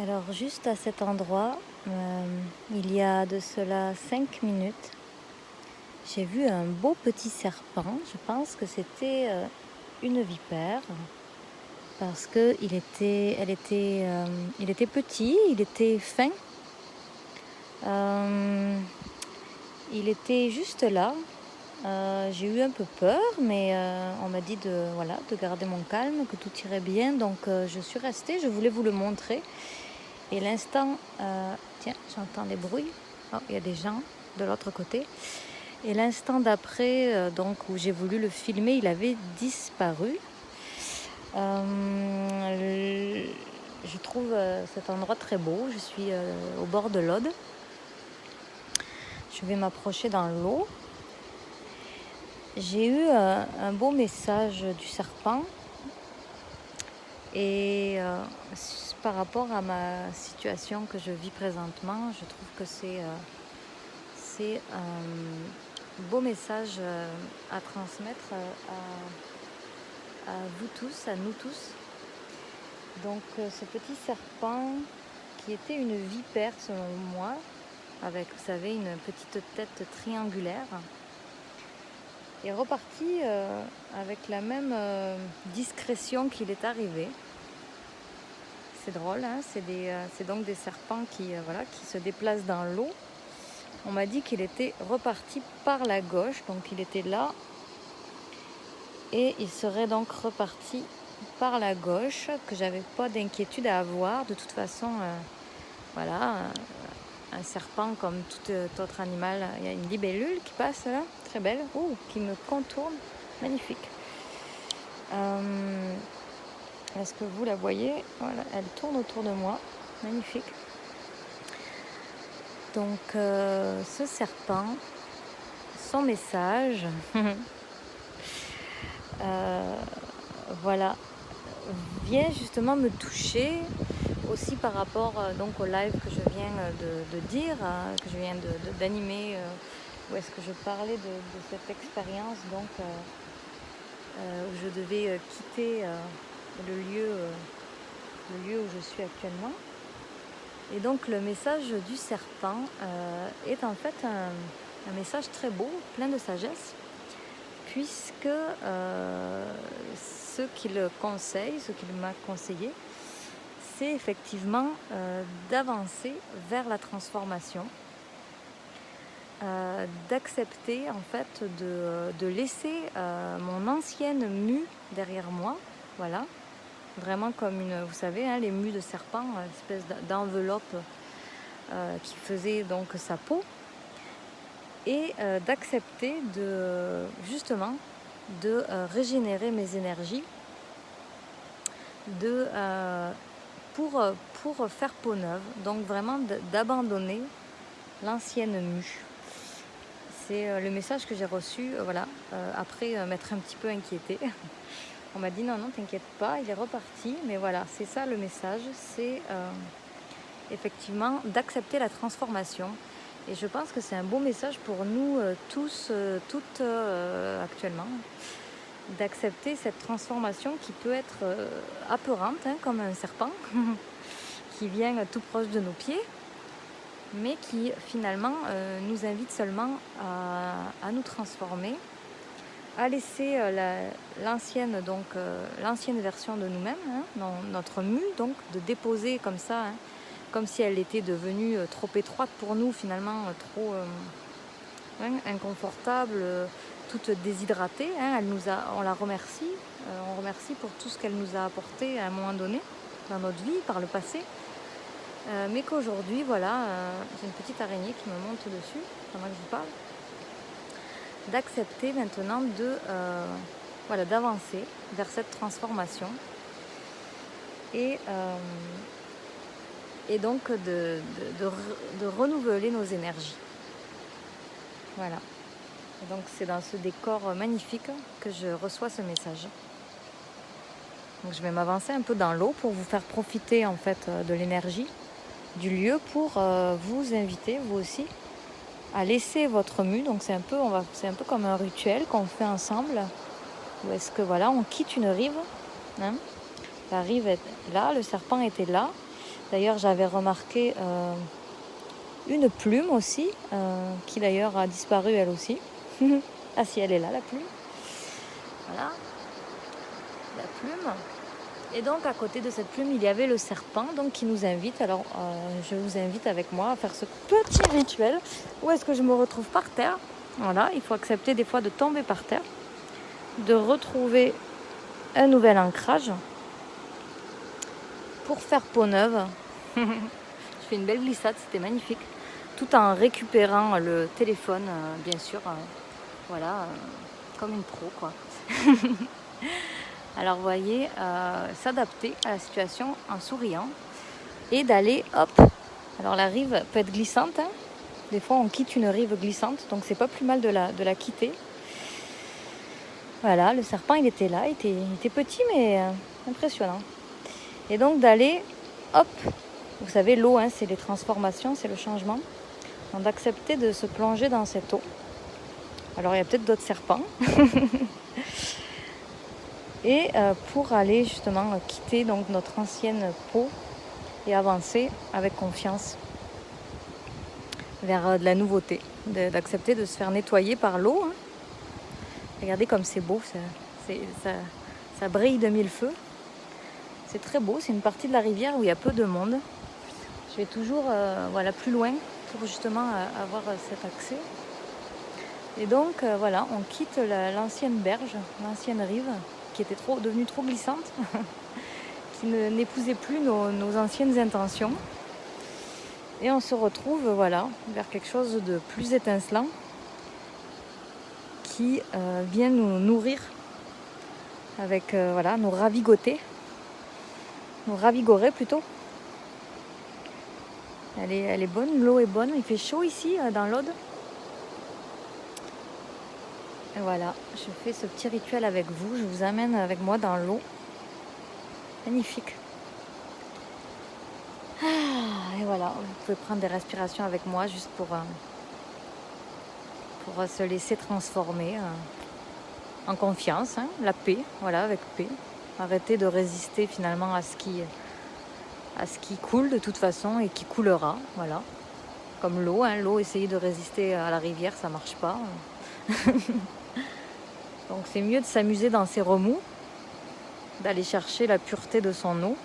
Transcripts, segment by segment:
Alors juste à cet endroit, il y a de cela 5 minutes, j'ai vu un beau petit serpent. Je pense que c'était une vipère parce que il était petit, il était fin, il était juste là. J'ai eu un peu peur, mais on m'a dit de garder mon calme, que tout irait bien. Donc je suis restée, je voulais vous le montrer. Et l'instant, tiens, j'entends les bruits. Oh, il y a des gens de l'autre côté. Et l'instant d'après, donc où j'ai voulu le filmer, il avait disparu. Je trouve cet endroit très beau. Je suis au bord de l'Aude. Je vais m'approcher dans l'eau. J'ai eu un beau message du serpent. Et par rapport à ma situation que je vis présentement, je trouve que c'est un beau message à transmettre à vous tous, à nous tous. Donc ce petit serpent qui était une vipère selon moi, avec, vous savez, une petite tête triangulaire, est reparti avec la même discrétion qu'il est arrivé. C'est drôle, hein, c'est donc des serpents qui se déplacent dans l'eau. On m'a dit qu'il était reparti par la gauche, donc il était là. Et il serait donc reparti par la gauche, que j'avais pas d'inquiétude à avoir. De toute façon, un serpent comme tout autre animal, il y a une libellule qui passe là, très belle, qui me contourne, magnifique. Est-ce que vous la voyez? Voilà, elle tourne autour de moi, magnifique. Donc ce serpent, son message, vient justement me toucher aussi par rapport donc au live que je viens de dire, que je viens d'animer, où est-ce que je parlais de cette expérience donc où je devais quitter le lieu où je suis actuellement. Et donc le message du serpent est en fait un message très beau, plein de sagesse, puisque ce qu'il conseille, ce qu'il m'a conseillé, c'est effectivement d'avancer vers la transformation, d'accepter en fait de laisser mon ancienne mue derrière moi, voilà, vraiment comme vous savez, hein, les mues de serpent, une espèce d'enveloppe qui faisait donc sa peau, et d'accepter justement de régénérer mes énergies, pour faire peau neuve, donc vraiment d'abandonner l'ancienne mue. C'est le message que j'ai reçu, après m'être un petit peu inquiétée. On m'a dit non, t'inquiète pas, il est reparti. Mais voilà, c'est ça le message, c'est effectivement d'accepter la transformation. Et je pense que c'est un beau message pour nous tous, toutes actuellement, d'accepter cette transformation qui peut être apeurante, hein, comme un serpent qui vient tout proche de nos pieds, mais qui finalement nous invite seulement à nous transformer, à laisser l'ancienne version de nous-mêmes, hein, notre mue, donc de déposer comme ça, hein, comme si elle était devenue trop étroite pour nous, finalement trop inconfortable, toute déshydratée, hein. On la remercie, on remercie pour tout ce qu'elle nous a apporté à un moment donné dans notre vie, par le passé. Mais qu'aujourd'hui, j'ai une petite araignée qui me monte dessus pendant que je vous parle, d'accepter maintenant d'avancer vers cette transformation et donc de renouveler nos énergies. Voilà. Et donc c'est dans ce décor magnifique que je reçois ce message. Donc je vais m'avancer un peu dans l'eau pour vous faire profiter en fait de l'énergie du lieu, pour vous inviter vous aussi à laisser votre mue. Donc c'est un peu comme un rituel qu'on fait ensemble, où est-ce que on quitte une rive, hein. La rive est là, le serpent était là, D'ailleurs, j'avais remarqué une plume aussi, qui d'ailleurs a disparu elle aussi. Ah si, elle est là, la plume. Voilà, la plume. Et donc, à côté de cette plume, il y avait le serpent donc, qui nous invite. Alors, je vous invite avec moi à faire ce petit rituel. Où est-ce que je me retrouve par terre? Voilà, il faut accepter des fois de tomber par terre, de retrouver un nouvel ancrage pour faire peau neuve. Je fais une belle glissade, c'était magnifique. Tout en récupérant le téléphone, bien sûr. Voilà, comme une pro, quoi. Alors, vous voyez, s'adapter à la situation en souriant et d'aller, hop. Alors, la rive peut être glissante. Hein. Des fois, on quitte une rive glissante, donc c'est pas plus mal de la quitter. Voilà, le serpent, il était là, il était petit, mais impressionnant. Et donc, d'aller, hop. Vous savez, l'eau, hein, c'est les transformations, c'est le changement. Donc, d'accepter de se plonger dans cette eau. Alors, il y a peut-être d'autres serpents. Et pour aller justement quitter donc, notre ancienne peau et avancer avec confiance vers de la nouveauté, d'accepter de se faire nettoyer par l'eau. Hein. Regardez comme c'est beau, ça brille de mille feux. C'est très beau, c'est une partie de la rivière où il y a peu de monde. Je vais toujours voilà, plus loin pour justement avoir cet accès. Et donc voilà, on quitte l'ancienne berge, l'ancienne rive, qui était devenue trop glissante, qui n'épousait plus nos anciennes intentions. Et on se retrouve voilà, vers quelque chose de plus étincelant qui vient nous nourrir avec voilà, nous ravigoter, nous ravigorer plutôt. Elle est bonne, l'eau est bonne, il fait chaud ici dans l'Aude. Et voilà, je fais ce petit rituel avec vous, je vous amène avec moi dans l'eau. Magnifique. Et voilà, vous pouvez prendre des respirations avec moi juste pour se laisser transformer en confiance, hein, la paix, voilà, avec paix. Arrêter de résister finalement à ce qui coule de toute façon et qui coulera, voilà. Comme l'eau, hein, l'eau, essayer de résister à la rivière, ça marche pas. Donc c'est mieux de s'amuser dans ces remous, d'aller chercher la pureté de son eau.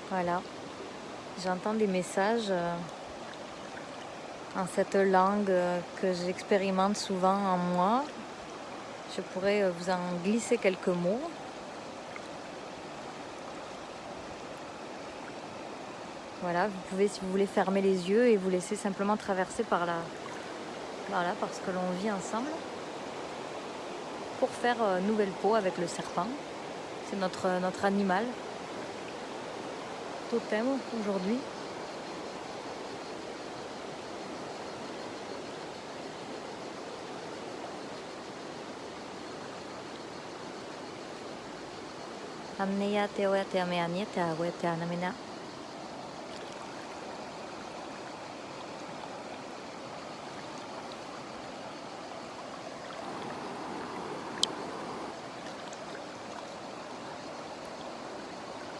Voilà, j'entends des messages en cette langue que j'expérimente souvent en moi. Je pourrais vous en glisser quelques mots. Voilà, vous pouvez, si vous voulez, fermer les yeux et vous laisser simplement traverser par ce que l'on vit ensemble pour faire nouvelle peau avec le serpent. C'est notre animal totem aujourd'hui. Amneya te oea te ameania te awe te anamena.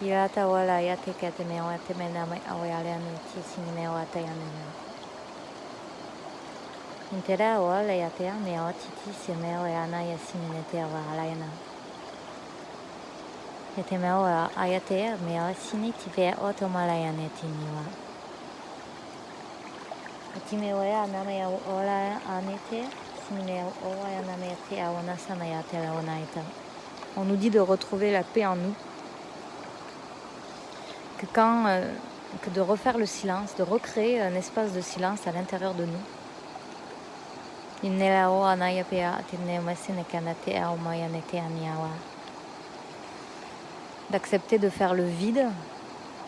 Irata wala ya te ka te mea te mena mai awe ale anu te sinime o te anena. Intera wala ya te mea o titi se mea o ana ya sinime te awa alayana. E te mea o aya te mea o sini ti vea o to malayane ti niwa. Ati me o ana mea o la ane te sinime o ana mea te awana sana ya te la onaita. On nous dit de retrouver la paix en nous. Que de refaire le silence, de recréer un espace de silence à l'intérieur de nous. D'accepter de faire le vide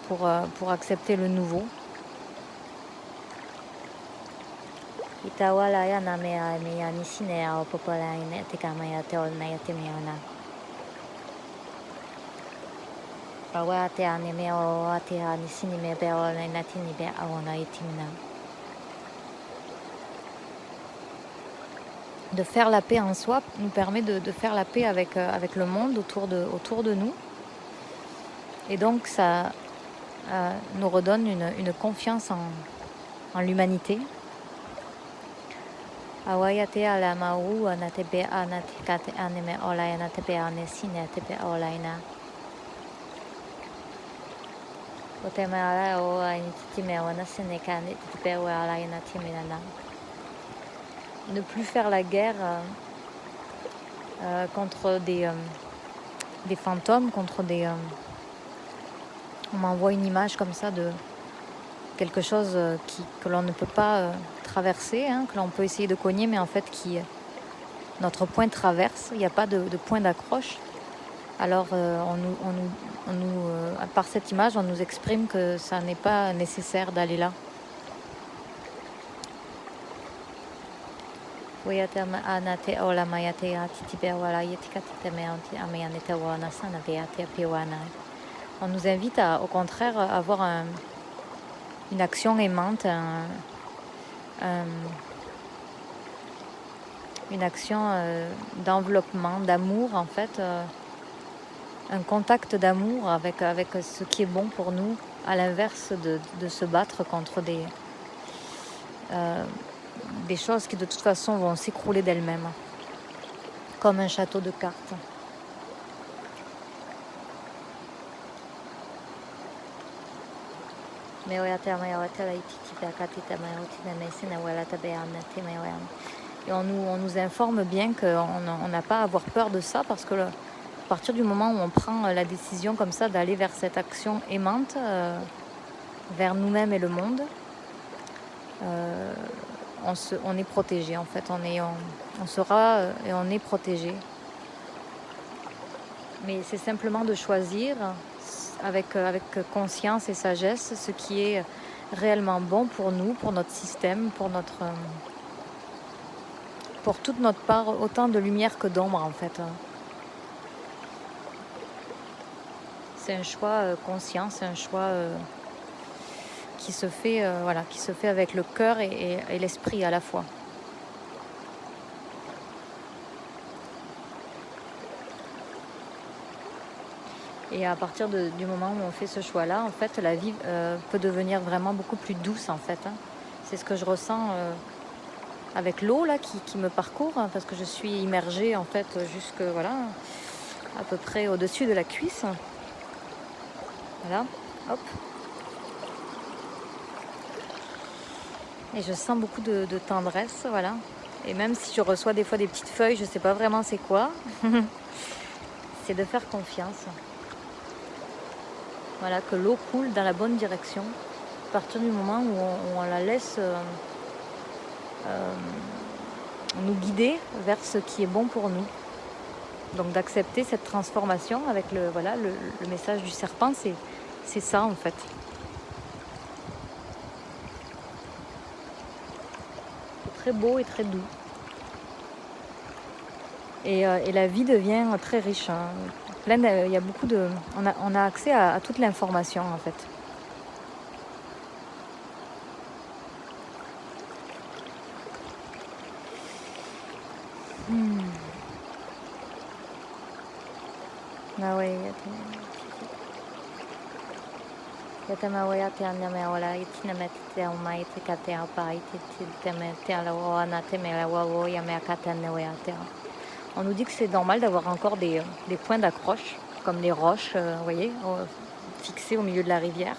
pour accepter le nouveau. Itawala ya na mea mea nisine a popola ine te kamaya te olna ya te meona. Pawa te ane mea o a te a nisini me be olna ina tini be aona itimina. De faire la paix en soi nous permet de faire la paix avec le monde autour de nous. Et donc ça nous redonne une confiance en l'humanité. Awayate ala mau anatebe anatikate anime ola anatebe anesine tebe olaina. Oteme ala o anitime onasene kane tebe ola anatimenana. Ne plus faire la guerre contre des fantômes, contre des... on m'envoie une image comme ça de quelque chose que l'on ne peut pas traverser, hein, que l'on peut essayer de cogner, mais en fait notre point traverse, il n'y a pas de point d'accroche. Alors par cette image, on nous exprime que ça n'est pas nécessaire d'aller là. On nous invite au contraire à avoir une action aimante, une action d'enveloppement, d'amour en fait, un contact d'amour avec ce qui est bon pour nous, à l'inverse de se battre contre des choses qui de toute façon vont s'écrouler d'elles-mêmes, comme un château de cartes. Et on nous informe bien qu'on n'a pas à avoir peur de ça, parce que à partir du moment où on prend la décision comme ça d'aller vers cette action aimante, vers nous-mêmes et le monde, on est protégé en fait, on sera et on est protégé. Mais c'est simplement de choisir avec conscience et sagesse ce qui est réellement bon pour nous, pour notre système, pour toute notre part, autant de lumière que d'ombre en fait. C'est un choix conscient, c'est un choix qui se fait avec le cœur et l'esprit à la fois. Et à partir du moment où on fait ce choix-là, en fait, la vie peut devenir vraiment beaucoup plus douce, en fait. Hein. C'est ce que je ressens avec l'eau là qui me parcourt, hein, parce que je suis immergée, en fait, jusque, voilà, à peu près au-dessus de la cuisse. Voilà, hop. Et je sens beaucoup de tendresse, voilà. Et même si je reçois des fois des petites feuilles, je ne sais pas vraiment c'est quoi, c'est de faire confiance. Voilà, que l'eau coule dans la bonne direction à partir du moment où on la laisse nous guider vers ce qui est bon pour nous. Donc d'accepter cette transformation avec le message du serpent, c'est ça en fait. C'est très beau et très doux. Et la vie devient très riche. Hein. Il y a beaucoup on a accès à toute l'information en fait. Ah ouais. On nous dit que c'est normal d'avoir encore des points d'accroche, comme des roches, vous voyez, fixées au milieu de la rivière.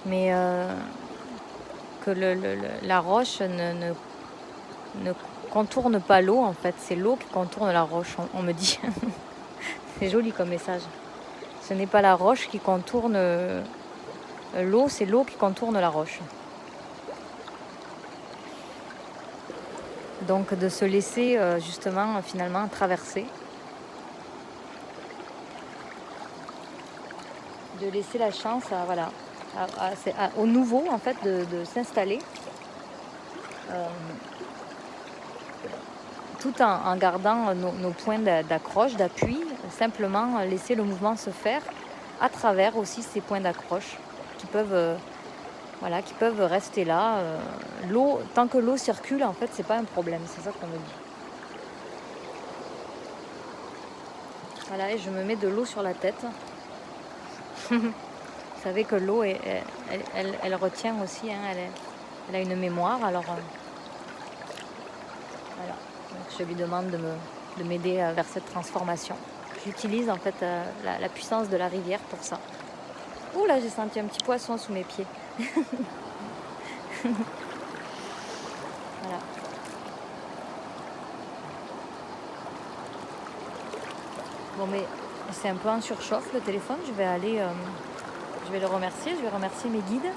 Mais que la roche ne contourne pas l'eau en fait, c'est l'eau qui contourne la roche, on me dit. C'est joli comme message. Ce n'est pas la roche qui contourne l'eau, c'est l'eau qui contourne la roche. Donc de se laisser justement finalement traverser. De laisser la chance voilà, au nouveau en fait de s'installer. Tout en gardant nos points d'accroche, d'appui, simplement laisser le mouvement se faire à travers aussi ces points d'accroche qui peuvent, qui peuvent rester là. L'eau, tant que l'eau circule, en fait, c'est pas un problème, c'est ça qu'on me dit. Voilà, et je me mets de l'eau sur la tête. Vous savez que l'eau, elle retient aussi, hein, elle a une mémoire, alors voilà. Donc je lui demande de m'aider vers cette transformation. J'utilise en fait la puissance de la rivière pour ça. Ouh là, j'ai senti un petit poisson sous mes pieds. Voilà. Bon, mais c'est un peu en surchauffe le téléphone. Je vais le remercier. Je vais remercier mes guides.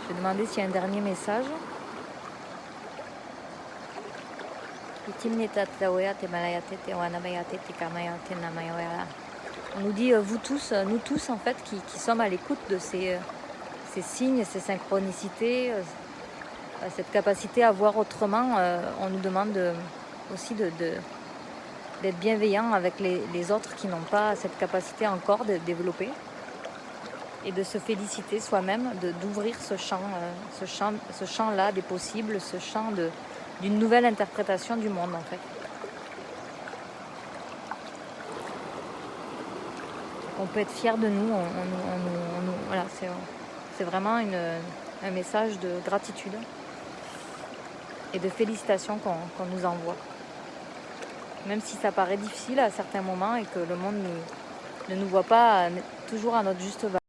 Je vais demander s'il y a un dernier message. On nous dit, vous tous, nous tous en fait, qui sommes à l'écoute de ces signes, ces synchronicités, cette capacité à voir autrement. On nous demande aussi d'être bienveillant avec les autres qui n'ont pas cette capacité encore de développer. Et de se féliciter soi-même, d'ouvrir ce champ-là des possibles, ce champ d'une nouvelle interprétation du monde en fait. On peut être fier de nous, voilà, c'est vraiment un message de gratitude et de félicitations qu'on nous envoie. Même si ça paraît difficile à certains moments et que le monde ne nous voit pas toujours à notre juste valeur.